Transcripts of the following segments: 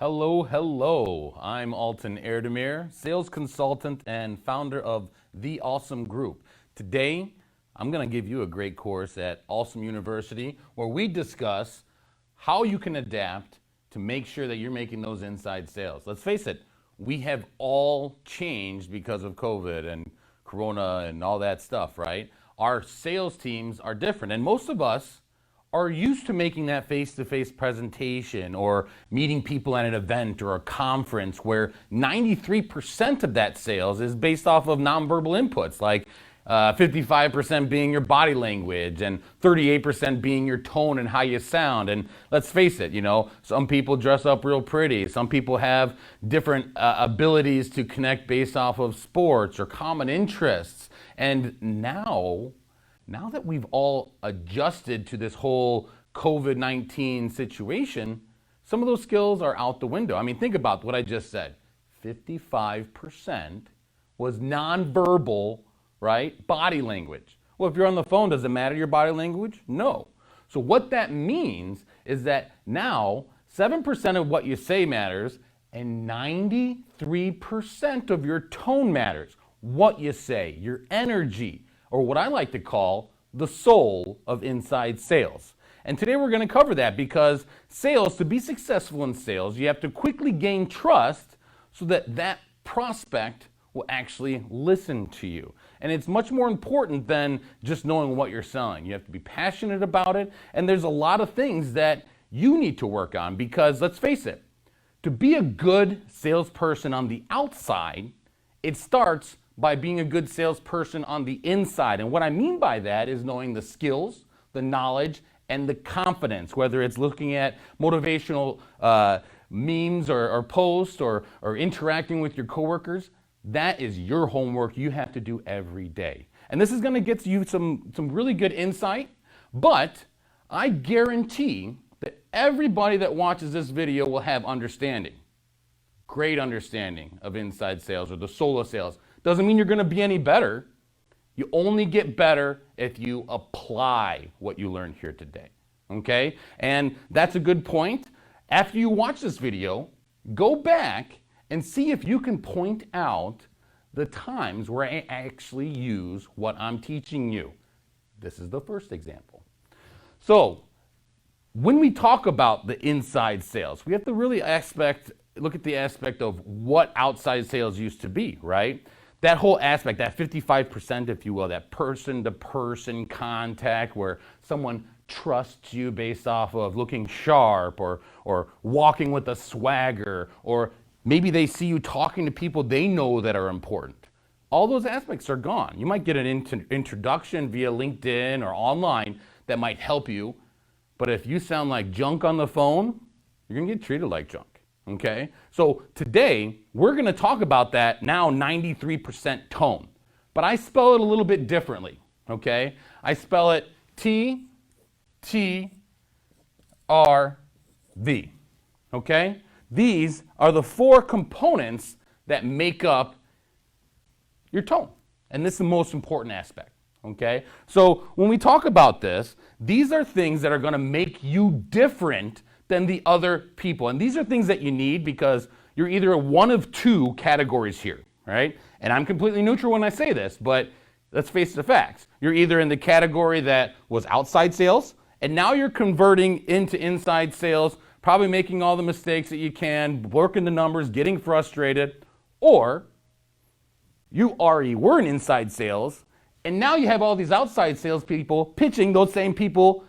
Hello, hello. I'm Alton Erdemir, sales consultant and founder of the Allsome Group. Today, I'm going to give you a great course at Allsome University where we discuss how you can adapt to make sure that you're making those inside sales. Let's face it, we have all changed because of COVID and Corona and all that stuff, right? Our sales teams are different, and most of us are used to making that face-to-face presentation or meeting people at an event or a conference where 93% of that sales is based off of nonverbal inputs, like 55% being your body language and 38% being your tone and how you sound. And let's face it, some people dress up real pretty. Some people have different abilities to connect based off of sports or common interests. And now that we've all adjusted to this whole COVID-19 situation, some of those skills are out the window. I mean, think about what I just said. 55% was nonverbal, right? Body language. Well, if you're on the phone, does it matter your body language? No. So what that means is that now 7% of what you say matters and 93% of your tone matters. What you say, your energy, or what I like to call the soul of inside sales. And today we're going to cover that because to be successful in sales, you have to quickly gain trust so that prospect will actually listen to you. And it's much more important than just knowing what you're selling. You have to be passionate about it, and there's a lot of things that you need to work on because, let's face it, to be a good salesperson on the outside, it starts by being a good salesperson on the inside. And what I mean by that is knowing the skills, the knowledge, and the confidence, whether it's looking at motivational memes or posts or interacting with your coworkers. That is your homework you have to do every day. And this is going to get you some really good insight, but I guarantee that everybody that watches this video will have understanding. Great understanding of inside sales or the soul of sales. Doesn't mean you're going to be any better. You only get better if you apply what you learned here today. Okay? And that's a good point. After you watch this video, go back and see if you can point out the times where I actually use what I'm teaching you. This is the first example. So, when we talk about the inside sales, we have to really look at the aspect of what outside sales used to be, right? That whole aspect, that 55%, if you will, that person-to-person contact where someone trusts you based off of looking sharp or walking with a swagger, or maybe they see you talking to people they know that are important. All those aspects are gone. You might get an introduction via LinkedIn or online that might help you, but if you sound like junk on the phone, you're gonna get treated like junk. Okay, so today we're going to talk about that now 93% tone, but I spell it a little bit differently. Okay, I spell it T-T-R-V. Okay, these are the four components that make up your tone, and this is the most important aspect. Okay, so when we talk about this, these are things that are going to make you different than the other people. And these are things that you need because you're either one of two categories here, right? And I'm completely neutral when I say this, but let's face the facts. You're either in the category that was outside sales, and now you're converting into inside sales, probably making all the mistakes that you can, working the numbers, getting frustrated, or you already were in inside sales, and now you have all these outside sales people pitching those same people,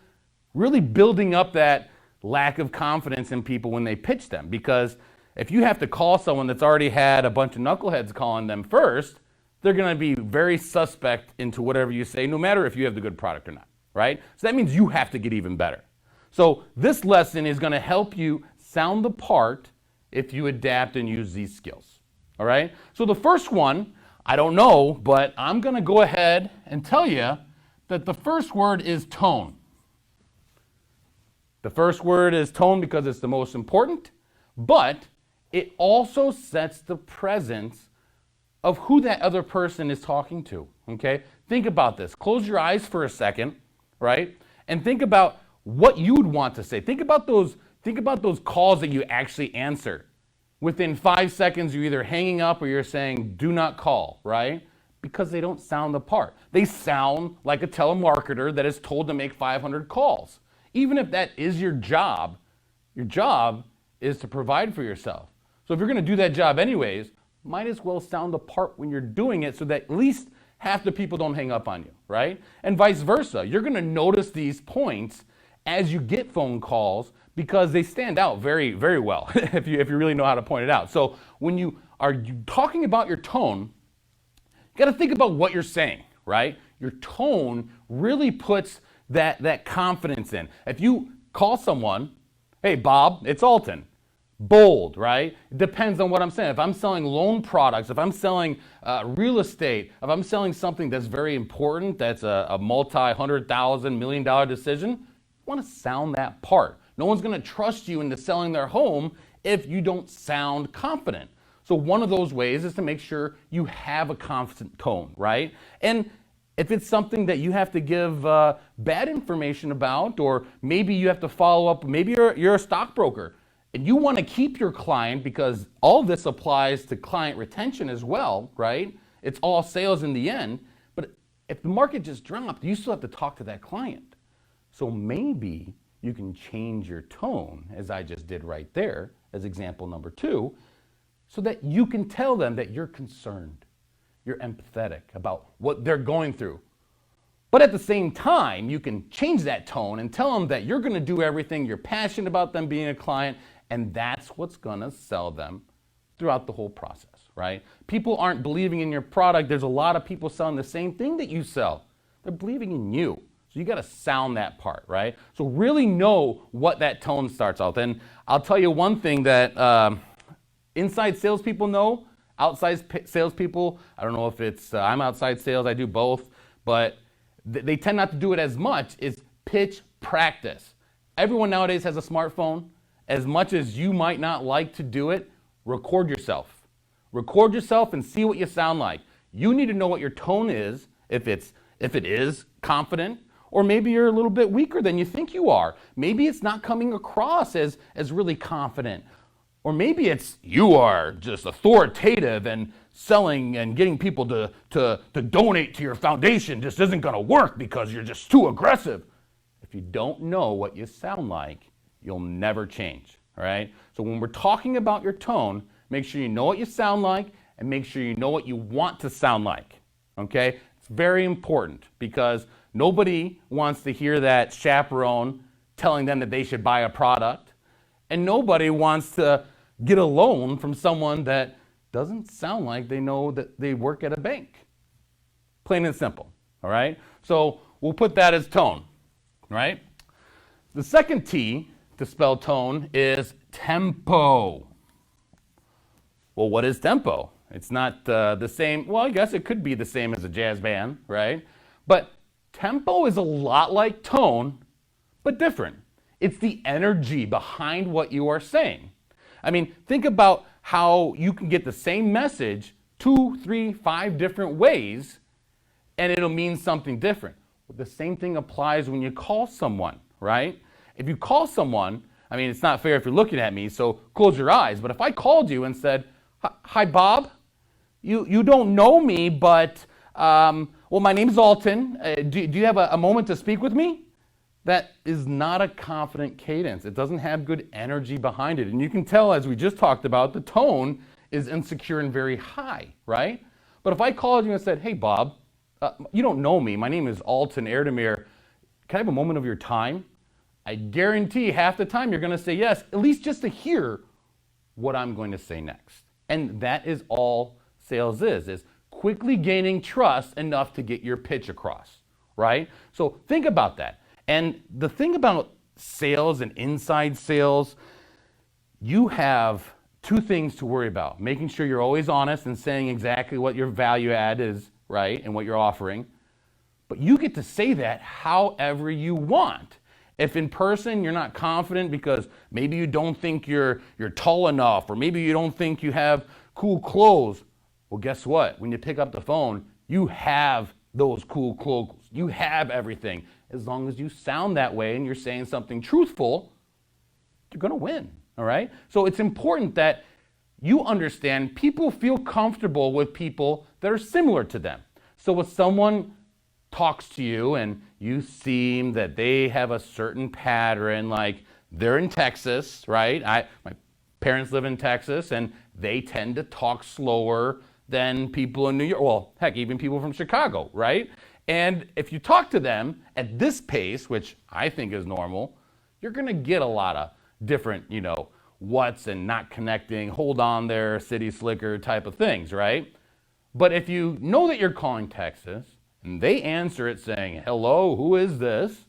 really building up that lack of confidence in people when they pitch them. Because if you have to call someone that's already had a bunch of knuckleheads calling them first, they're going to be very suspect into whatever you say, no matter if you have the good product or not, right? So that means you have to get even better. So this lesson is going to help you sound the part if you adapt and use these skills, all right? So the first one, I don't know, but I'm going to go ahead and tell you that the first word is tone. The first word is tone because it's the most important, but it also sets the presence of who that other person is talking to, okay? Think about this. Close your eyes for a second, right? And think about what you would want to say. Think about those calls that you actually answer. within 5 seconds, you're either hanging up or you're saying, do not call, right? Because they don't sound the part. They sound like a telemarketer that is told to make 500 calls. Even if that is your job is to provide for yourself. So if you're going to do that job anyways, might as well sound the part when you're doing it so that at least half the people don't hang up on you, right? And vice versa. You're going to notice these points as you get phone calls because they stand out very, very well if you really know how to point it out. So when you are talking about your tone, you got to think about what you're saying, right? Your tone really puts that confidence in. If you call someone, hey, Bob, it's Alton. Bold, right? It depends on what I'm saying. If I'm selling loan products, if I'm selling real estate, if I'm selling something that's very important, that's a multi-$100,000, million-dollar decision, you want to sound that part. No one's going to trust you into selling their home if you don't sound confident. So one of those ways is to make sure you have a confident tone, right? And if it's something that you have to give bad information about, or maybe you have to follow up, maybe you're a stockbroker, and you want to keep your client because all this applies to client retention as well, right? It's all sales in the end. But if the market just dropped, you still have to talk to that client. So maybe you can change your tone, as I just did right there, as example number 2, so that you can tell them that you're concerned, you're empathetic about what they're going through. But at the same time, you can change that tone and tell them that you're going to do everything, you're passionate about them being a client, and that's what's going to sell them throughout the whole process, right? People aren't believing in your product. There's a lot of people selling the same thing that you sell. They're believing in you. So you got to sound that part, right? So really know what that tone starts out. And I'll tell you one thing that inside salespeople know, outside salespeople, I don't know if it's, I'm outside sales, I do both, but they tend not to do it as much, is pitch practice. Everyone nowadays has a smartphone. As much as you might not like to do it, record yourself. Record yourself and see what you sound like. You need to know what your tone is, if it is confident, or maybe you're a little bit weaker than you think you are. Maybe it's not coming across as really confident. Or maybe it's you are just authoritative and selling and getting people to donate to your foundation just isn't going to work because you're just too aggressive. If you don't know what you sound like, you'll never change, all right? So when we're talking about your tone, make sure you know what you sound like and make sure you know what you want to sound like, okay? It's very important because nobody wants to hear that chaperone telling them that they should buy a product, and nobody wants to get a loan from someone that doesn't sound like they know that they work at a bank. Plain and simple, all right? So we'll put that as tone, right? The second T to spell tone is tempo. Well, what is tempo? It's not the same, well, I guess it could be the same as a jazz band, right? But tempo is a lot like tone, but different. It's the energy behind what you are saying. I mean, think about how you can get the same message 2, 3, 5 different ways, and it'll mean something different. Well, the same thing applies when you call someone, right? If you call someone, I mean, it's not fair if you're looking at me, so close your eyes. But if I called you and said, hi, Bob, you don't know me, but, well, my name's Alton. Do you have a moment to speak with me? That is not a confident cadence. It doesn't have good energy behind it. And you can tell, as we just talked about, the tone is insecure and very high, right? But if I called you and said, hey, Bob, you don't know me. My name is Alton Erdemir. Can I have a moment of your time? I guarantee half the time you're going to say yes, at least just to hear what I'm going to say next. And that is all sales is quickly gaining trust enough to get your pitch across, right? So think about that. And the thing about sales and inside sales, you have 2 things to worry about. Making sure you're always honest and saying exactly what your value add is, right, and what you're offering. But you get to say that however you want. If in person you're not confident because maybe you don't think you're tall enough, or maybe you don't think you have cool clothes, well, guess what? When you pick up the phone, you have those cool clothes. You have everything. As long as you sound that way and you're saying something truthful, you're going to win, all right? So it's important that you understand people feel comfortable with people that are similar to them. So when someone talks to you and you seem that they have a certain pattern, like they're in Texas, right? My parents live in Texas and they tend to talk slower than people in New York. Well, heck, even people from Chicago, right? And if you talk to them at this pace, which I think is normal, you're gonna get a lot of different, what's and not connecting, hold on there, city slicker type of things, right? But if you know that you're calling Texas and they answer it saying, hello, who is this?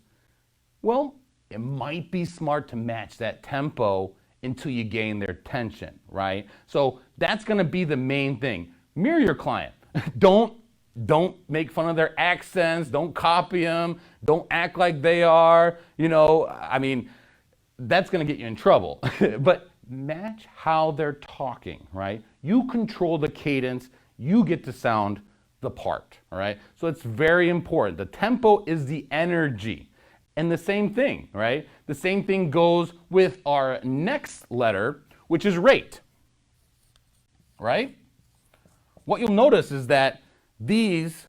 Well, it might be smart to match that tempo until you gain their attention, right? So that's gonna be the main thing. Mirror your client. Don't make fun of their accents, don't copy them, don't act like they are, that's gonna get you in trouble. But match how they're talking, right? You control the cadence, you get to sound the part, all right? So it's very important. The tempo is the energy. And the same thing, right? The same thing goes with our next letter, which is rate, right? What you'll notice is that these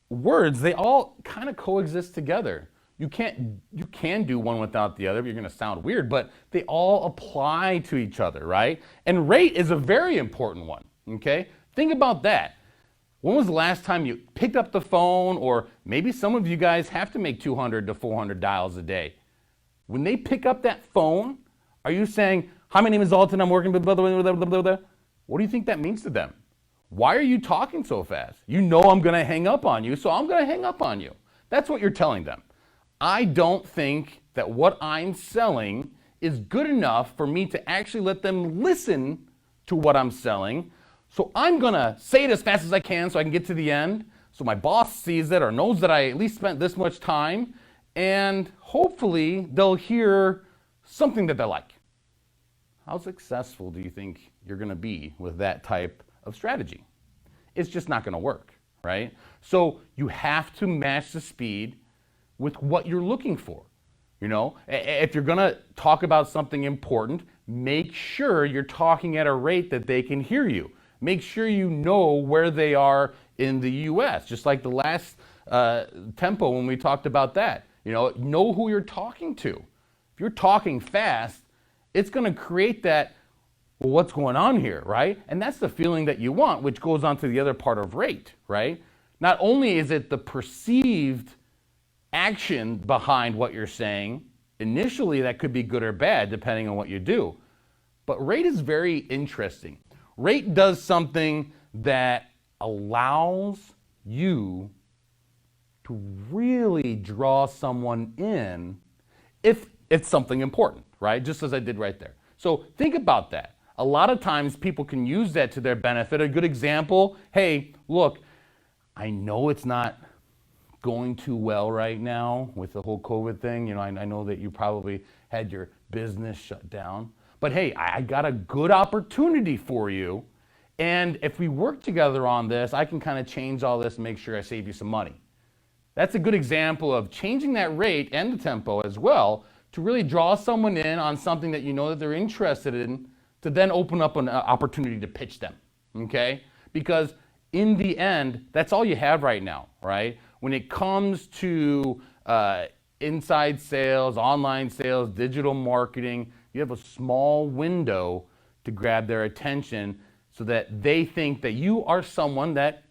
words, they all kind of coexist together. You can do one without the other, you're gonna sound weird, but they all apply to each other, right? And rate is a very important one, okay? Think about that. When was the last time you picked up the phone, or maybe some of you guys have to make 200 to 400 dials a day. When they pick up that phone, are you saying, hi, my name is Alton, I'm working, blah, blah, blah, blah, blah, blah. What do you think that means to them? Why are you talking so fast? You know I'm gonna hang up on you, so I'm gonna hang up on you. That's what you're telling them. I don't think that what I'm selling is good enough for me to actually let them listen to what I'm selling. So I'm gonna say it as fast as I can so I can get to the end, so my boss sees it or knows that I at least spent this much time, and hopefully they'll hear something that they like. How successful do you think you're gonna be with that type of strategy? It's just not gonna work, right? So you have to match the speed with what you're looking for. If you're gonna talk about something important, make sure you're talking at a rate that they can hear you. Make sure you know where they are in the US, just like the last tempo when we talked about that. Know who you're talking to. If you're talking fast, it's gonna create that, well, what's going on here, right? And that's the feeling that you want, which goes on to the other part of rate, right? Not only is it the perceived action behind what you're saying, initially that could be good or bad depending on what you do, but rate is very interesting. Rate does something that allows you to really draw someone in if it's something important, right? Just as I did right there. So think about that. A lot of times people can use that to their benefit. A good example, hey, look, I know it's not going too well right now with the whole COVID thing. I know that you probably had your business shut down, but hey, I got a good opportunity for you. And if we work together on this, I can kind of change all this and make sure I save you some money. That's a good example of changing that rate and the tempo as well to really draw someone in on something that you know that they're interested in, to then open up an opportunity to pitch them, okay? Because in the end, that's all you have right now, right? When it comes to inside sales, online sales, digital marketing, you have a small window to grab their attention so that they think that you are someone that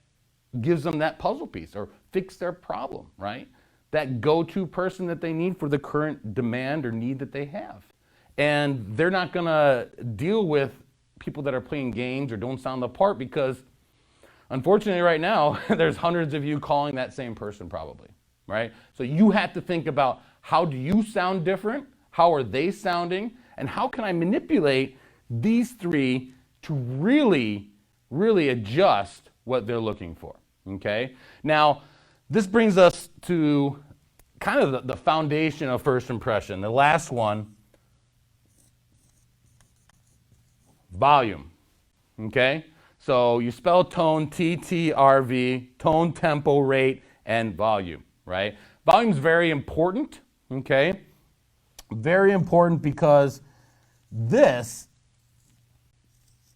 gives them that puzzle piece or fix their problem, right? That go-to person that they need for the current demand or need that they have. And they're not gonna deal with people that are playing games or don't sound the part, because unfortunately right now, there's hundreds of you calling that same person probably, right? So you have to think about, how do you sound different? How are they sounding? And how can I manipulate these three to really, really adjust what they're looking for, okay? Now, this brings us to kind of the foundation of first impression. The last one, volume, okay? So you spell tone, T-T-R-V, tone, tempo, rate, and volume, right? Volume is very important, okay? Very important because this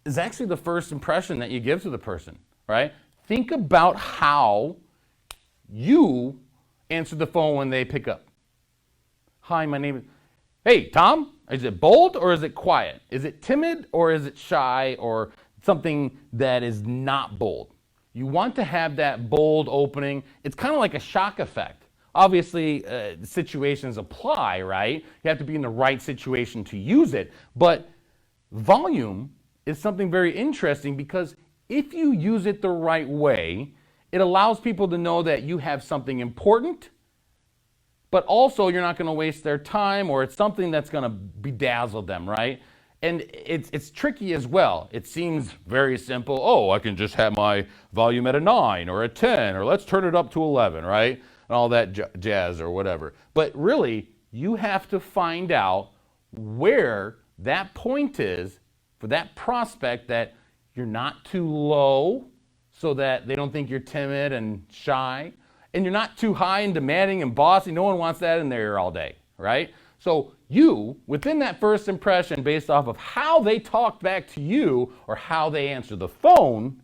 is actually the first impression that you give to the person, right? Think about how you answer the phone when they pick up. Hi, my name is, hey, Tom, is it bold or is it quiet? Is it timid or is it shy or something that is not bold? You want to have that bold opening. It's kind of like a shock effect. Obviously, situations apply, right? You have to be in the right situation to use it. But volume is something very interesting because if you use it the right way, it allows people to know that you have something important, but also you're not going to waste their time, or it's something that's going to bedazzle them, right? And it's tricky as well. It seems very simple. Oh, I can just have my volume at a 9 or a 10, or let's turn it up to 11, right? And all that jazz or whatever. But really, you have to find out where that point is for that prospect, that you're not too low so that they don't think you're timid and shy, and you're not too high and demanding and bossy. No one wants that in their ear all day, right? So you, within that first impression, based off of how they talk back to you or how they answer the phone,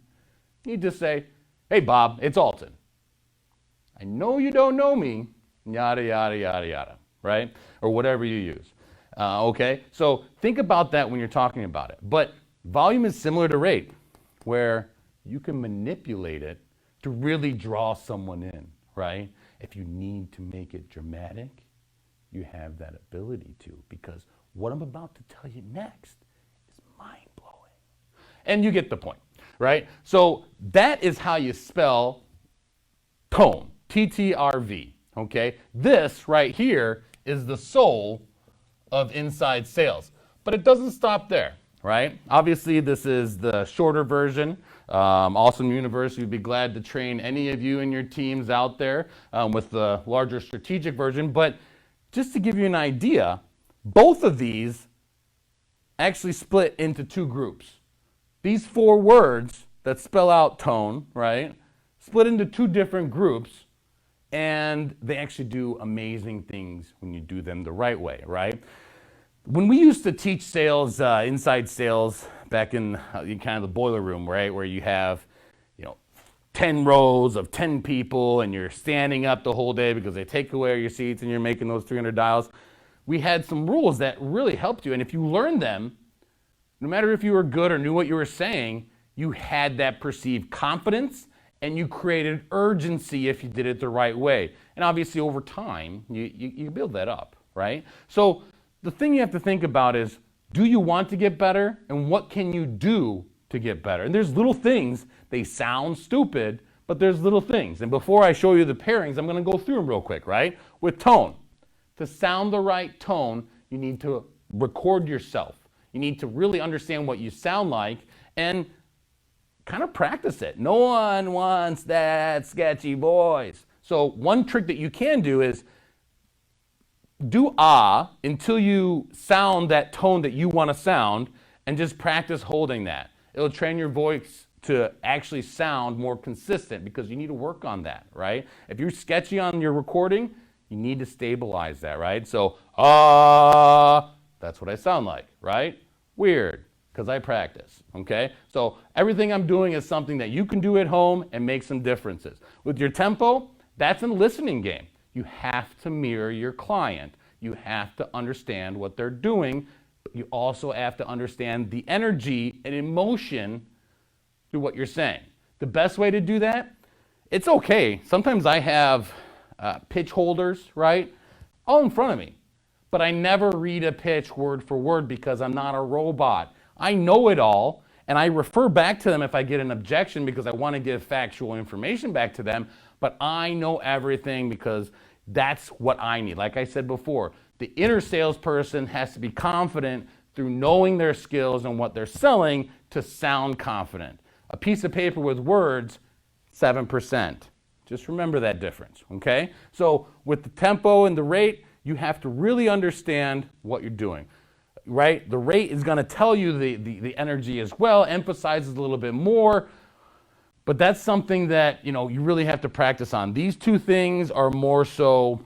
you just say, hey, Bob, it's Alton. I know you don't know me, yada, yada, yada, yada, right? Or whatever you use, okay? So think about that when you're talking about it. But volume is similar to rate, where you can manipulate it to really draw someone in, right? If you need to make it dramatic, you have that ability to, because what I'm about to tell you next is mind-blowing. And you get the point, right? So that is how you spell tone, T-T-R-V, okay? This right here is the soul of inside sales. But it doesn't stop there, right? Obviously, this is the shorter version. Allsome University would be glad to train any of you and your teams out there with the larger strategic version. But just to give you an idea, both of these actually split into two groups. These 4 words that spell out tone, right, split into 2 different groups, and they actually do amazing things when you do them the right way, right? When we used to teach sales, inside sales, back in kind of the boiler room, right, where you have, 10 rows of 10 people and you're standing up the whole day because they take away your seats and you're making those 300 dials, we had some rules that really helped you. And if you learned them, no matter if you were good or knew what you were saying, you had that perceived confidence and you created urgency if you did it the right way. And obviously over time, you build that up, right? So the thing you have to think about is, do you want to get better, and what can you do to get better? And there's little things, they sound stupid, but there's little things. And before I show you the pairings, I'm going to go through them real quick, right? With tone. To sound the right tone, you need to record yourself. You need to really understand what you sound like and kind of practice it. No one wants that sketchy voice. So one trick that you can do is do until you sound that tone that you want to sound, and just practice holding that. It'll train your voice to actually sound more consistent, because you need to work on that, right? If you're sketchy on your recording, you need to stabilize that, right? So, that's what I sound like, right? Weird, because I practice, okay? So everything I'm doing is something that you can do at home and make some differences. With your tempo, that's a listening game. You have to mirror your client. You have to understand what they're doing. You also have to understand the energy and emotion through what you're saying. The best way to do that, it's okay. Sometimes I have pitch holders, right, all in front of me. But I never read a pitch word for word, because I'm not a robot. I know it all, and I refer back to them if I get an objection, because I want to give factual information back to them. But I know everything, because that's what I need. Like I said before, the inner salesperson has to be confident through knowing their skills and what they're selling to sound confident. A piece of paper with words, 7%. Just remember that difference, okay? So with the tempo and the rate, you have to really understand what you're doing, right? The rate is going to tell you the energy as well, emphasizes a little bit more, but that's something that, you really have to practice on. These 2 things are more so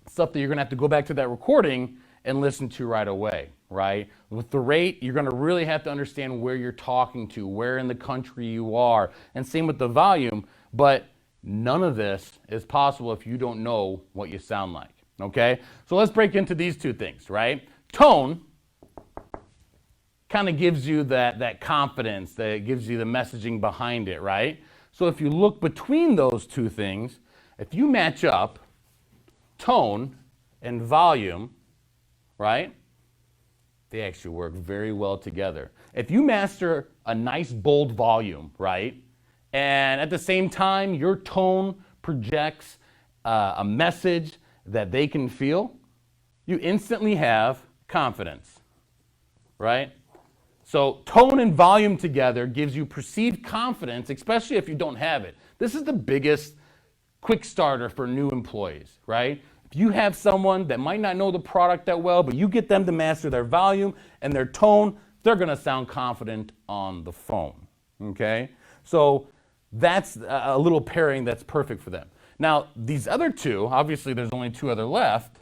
stuff that you're going to have to go back to that recording and listen to right away, right? With the rate, you're going to really have to understand where you're talking to, where in the country you are, and same with the volume, but none of this is possible if you don't know what you sound like, okay? So let's break into these two things, right? Tone kind of gives you that confidence, that it gives you the messaging behind it, right? So if you look between those two things, if you match up tone and volume, right, they actually work very well together. If you master a nice bold volume, right, and at the same time your tone projects a message that they can feel, you instantly have confidence, right? So tone and volume together gives you perceived confidence, especially if you don't have it. This is the biggest quick starter for new employees, right? If you have someone that might not know the product that well, but you get them to master their volume and their tone, they're gonna sound confident on the phone, okay? So that's a little pairing that's perfect for them. Now, these other two, obviously there's only two other left,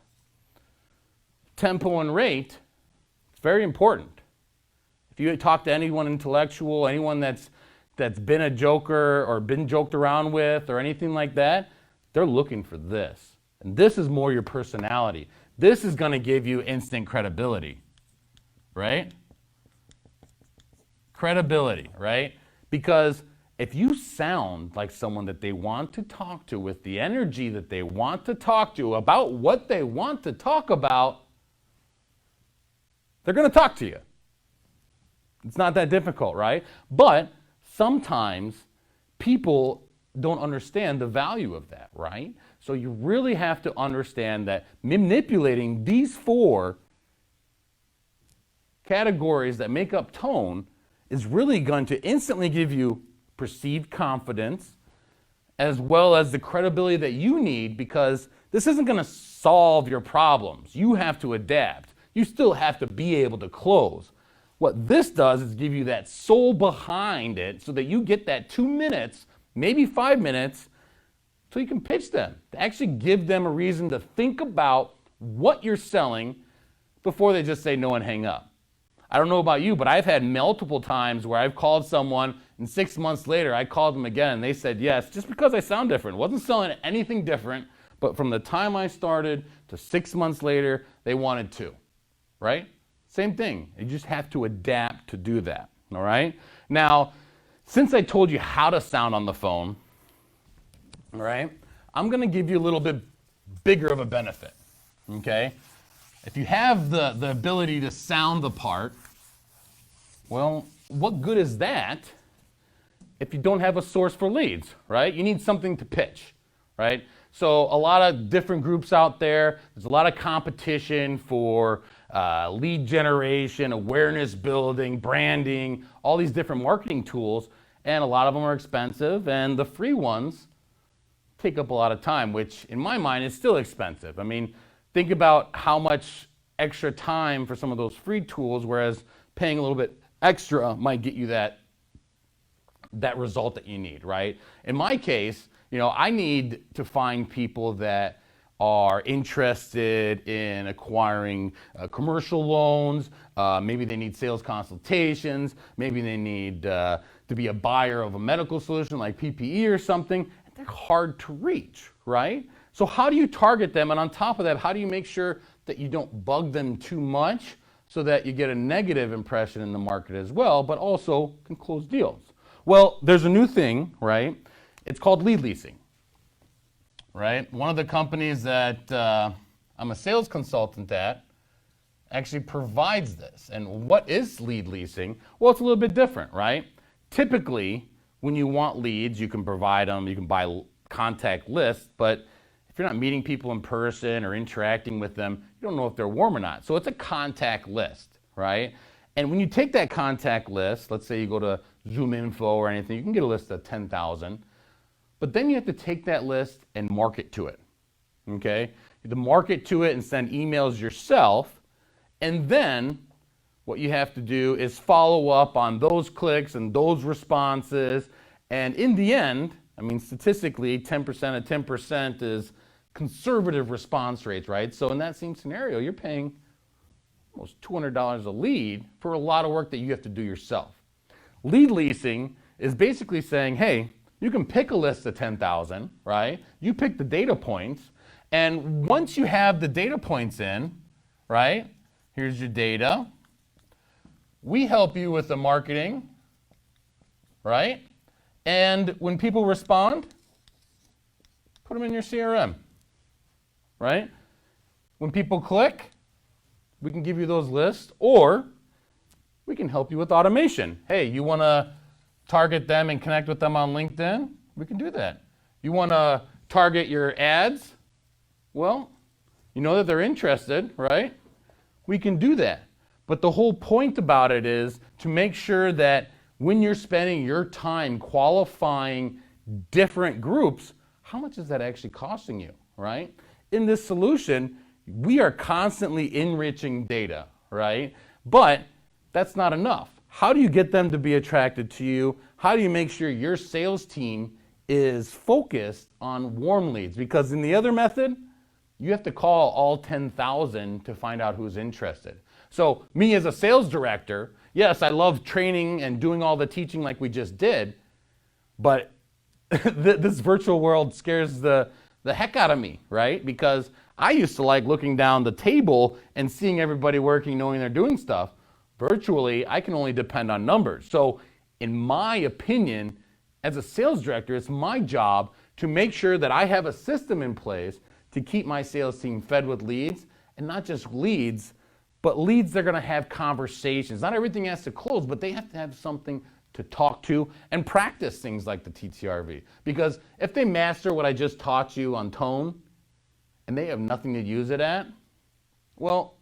tempo and rate, it's very important. If you talk to anyone intellectual, anyone that's been a joker or been joked around with or anything like that, they're looking for this. And this is more your personality. This is going to give you instant credibility, right? Credibility, right? Because if you sound like someone that they want to talk to with the energy that they want to talk to about what they want to talk about, they're going to talk to you. It's not that difficult, right? But sometimes people don't understand the value of that, right? So you really have to understand that manipulating these four categories that make up tone is really going to instantly give you perceived confidence as well as the credibility that you need, because this isn't going to solve your problems. You have to adapt. You still have to be able to close. What this does is give you that soul behind it so that you get that 2 minutes, maybe 5 minutes, so you can pitch them, to actually give them a reason to think about what you're selling before they just say no and hang up. I don't know about you, but I've had multiple times where I've called someone and 6 months later I called them again and they said yes, just because I sound different. Wasn't selling anything different, but from the time I started to 6 months later, they wanted to, right? Same thing. You just have to adapt to do that, all right? Now, since I told you how to sound on the phone, all right, I'm going to give you a little bit bigger of a benefit, okay? If you have the ability to sound the part, well, what good is that if you don't have a source for leads, right? You need something to pitch, right? So a lot of different groups out there, there's a lot of competition for lead generation, awareness building, branding, all these different marketing tools, and a lot of them are expensive, and the free ones take up a lot of time, which in my mind is still expensive. I mean, think about how much extra time for some of those free tools, whereas paying a little bit extra might get you that result that you need, right? In my case, you know, I need to find people that are interested in acquiring commercial loans. Maybe they need sales consultations. Maybe they need to be a buyer of a medical solution like PPE or something. They're hard to reach, right? So how do you target them? And on top of that, how do you make sure that you don't bug them too much so that you get a negative impression in the market as well, but also can close deals? Well, there's a new thing, right? It's called lead leasing, right? One of the companies that I'm a sales consultant at actually provides this. And what is lead leasing? Well, it's a little bit different, right? Typically, when you want leads, you can provide them, you can buy contact lists, but if you're not meeting people in person or interacting with them, you don't know if they're warm or not. So it's a contact list, right? And when you take that contact list, let's say you go to Zoom Info or anything, you can get a list of 10,000, but then you have to take that list and market to it, okay? You have to market to it and send emails yourself, and then what you have to do is follow up on those clicks and those responses, and in the end, I mean, statistically, 10% of 10% is conservative response rates, right? So in that same scenario, you're paying almost $200 a lead for a lot of work that you have to do yourself. Lead leasing is basically saying, hey, you can pick a list of 10,000, right? You pick the data points, and once you have the data points in, right? Here's your data. We help you with the marketing, right? And when people respond, put them in your CRM, right? When people click, we can give you those lists, or we can help you with automation. Hey, you want to target them and connect with them on LinkedIn? We can do that. You want to target your ads? Well, you know that they're interested, right? We can do that. But the whole point about it is to make sure that when you're spending your time qualifying different groups, how much is that actually costing you, right? In this solution, we are constantly enriching data, right? But that's not enough. How do you get them to be attracted to you? How do you make sure your sales team is focused on warm leads? Because in the other method, you have to call all 10,000 to find out who's interested. So me as a sales director, yes, I love training and doing all the teaching like we just did, but this virtual world scares the heck out of me, right? Because I used to like looking down the table and seeing everybody working, knowing they're doing stuff. Virtually, I can only depend on numbers. So in my opinion, as a sales director, it's my job to make sure that I have a system in place to keep my sales team fed with leads, and not just leads, but leads they're gonna have conversations. Not everything has to close, but they have to have something to talk to and practice things like the TTRV. Because if they master what I just taught you on tone, and they have nothing to use it at, well,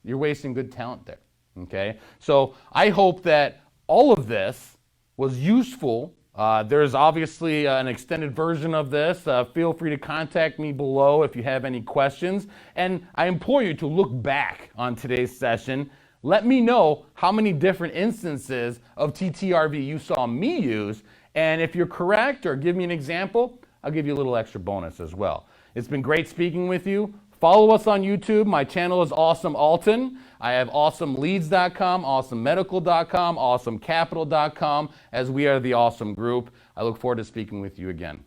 you're wasting good talent there, okay? So I hope that all of this was useful. There's obviously an extended version of this. Feel free to contact me below if you have any questions. And I implore you to look back on today's session. Let me know how many different instances of TTRV you saw me use. And if you're correct or give me an example, I'll give you a little extra bonus as well. It's been great speaking with you. Follow us on YouTube. My channel is Awesome Alton. I have awesomeleads.com, awesomemedical.com, awesomecapital.com, as we are the Awesome Group. I look forward to speaking with you again.